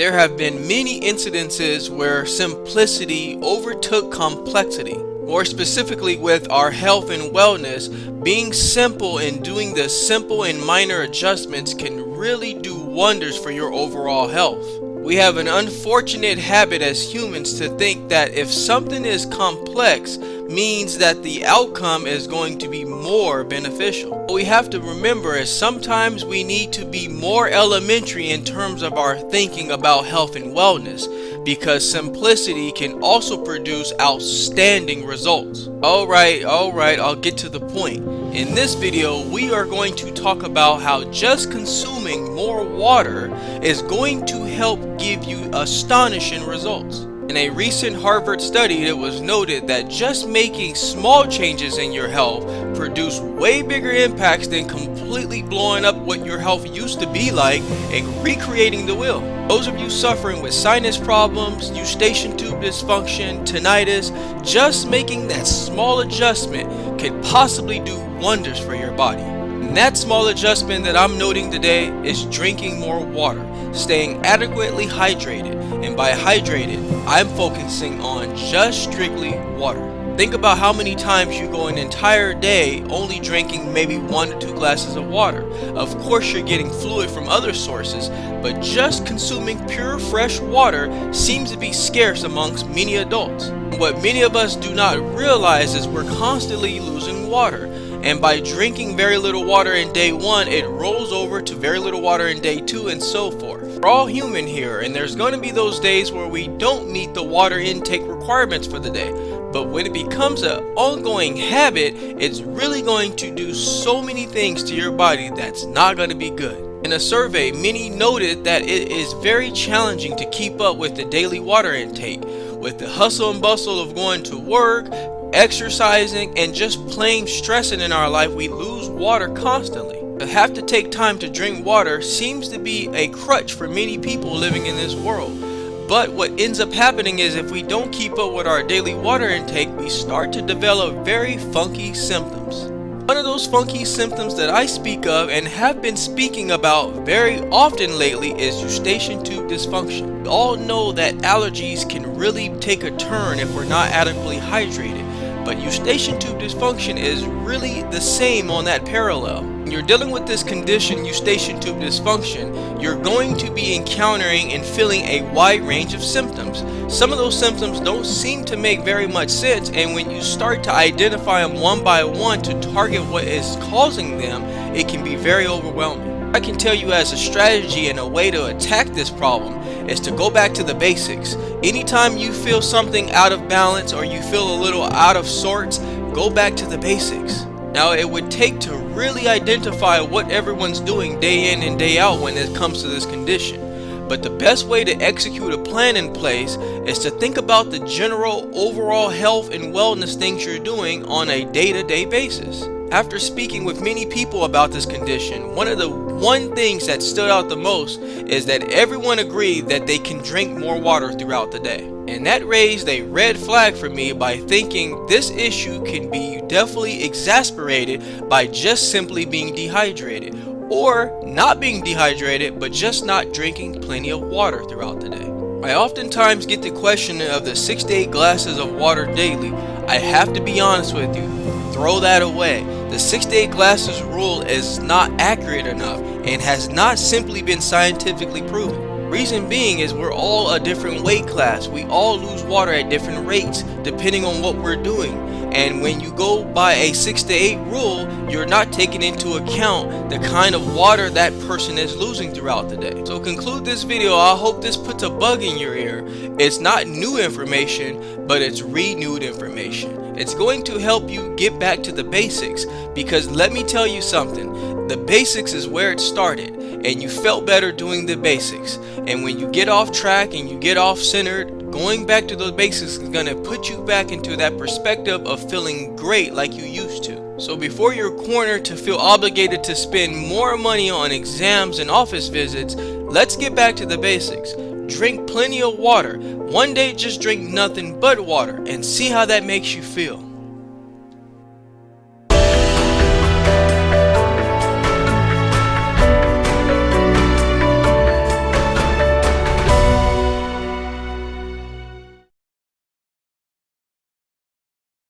There have been many incidences where simplicity overtook complexity. More specifically with our health and wellness, being simple and doing the simple and minor adjustments can really do wonders for your overall health. We have an unfortunate habit as humans to think that if something is complex means that the outcome is going to be more beneficial. What we have to remember is sometimes we need to be more elementary in terms of our thinking about health and wellness, because simplicity can also produce outstanding results. Alright, I'll get to the point. In this video, we are going to talk about how just consuming more water is going to help give you astonishing results. In a recent Harvard study, it was noted that just making small changes in your health produce way bigger impacts than completely blowing up what your health used to be like and recreating the wheel. Those of you suffering with sinus problems, eustachian tube dysfunction, tinnitus, just making that small adjustment could possibly do wonders for your body. And that small adjustment that I'm noting today is drinking more water, staying adequately hydrated. And by hydrated, I'm focusing on just strictly water. Think about how many times you go an entire day only drinking maybe 1 to 2 glasses of water. Of course you're getting fluid from other sources, but just consuming pure fresh water seems to be scarce amongst many adults. What many of us do not realize is we're constantly losing water. And by drinking very little water in day 1, it rolls over to very little water in day 2 and so forth. We're all human here, and there's going to be those days where we don't meet the water intake requirements for the day. But when it becomes an ongoing habit, it's really going to do so many things to your body that's not going to be good. In a survey, many noted that it is very challenging to keep up with the daily water intake. With the hustle and bustle of going to work, exercising, and just plain stressing in our life, we lose water constantly. To have to take time to drink water seems to be a crutch for many people living in this world. But what ends up happening is if we don't keep up with our daily water intake, we start to develop very funky symptoms. One of those funky symptoms that I speak of and have been speaking about very often lately is eustachian tube dysfunction. We all know that allergies can really take a turn if we're not adequately hydrated. But eustachian tube dysfunction is really the same on that parallel. When you're dealing with this condition, eustachian tube dysfunction, you're going to be encountering and feeling a wide range of symptoms. Some of those symptoms don't seem to make very much sense, and when you start to identify them one by one to target what is causing them, it can be very overwhelming. I can tell you as a strategy and a way to attack this problem is to go back to the basics. Anytime you feel something out of balance or you feel a little out of sorts, go back to the basics. Now, it would take to really identify what everyone's doing day in and day out when it comes to this condition. But the best way to execute a plan in place is to think about the general overall health and wellness things you're doing on a day-to-day basis. After speaking with many people about this condition, one of the things that stood out the most is that everyone agreed that they can drink more water throughout the day. And that raised a red flag for me by thinking this issue can be definitely exacerbated by just simply being dehydrated, or not being dehydrated but just not drinking plenty of water throughout the day. I oftentimes get the question of the 6 to 8 glasses of water daily. I have to be honest with you, throw that away. The 6 to 8 glasses rule is not accurate enough and has not simply been scientifically proven. Reason being is we're all a different weight class. We all lose water at different rates depending on what we're doing. And when you go by a 6 to 8 rule, you're not taking into account the kind of water that person is losing throughout the day. So conclude this video. I hope this puts a bug in your ear. It's not new information, but it's renewed information. It's going to help you get back to the basics, because let me tell you something. The basics is where it started, and you felt better doing the basics. And when you get off track and you get off centered, going back to those basics is going to put you back into that perspective of feeling great like you used to. So before you're cornered to feel obligated to spend more money on exams and office visits, let's get back to the basics. Drink plenty of water. One day just drink nothing but water and see how that makes you feel.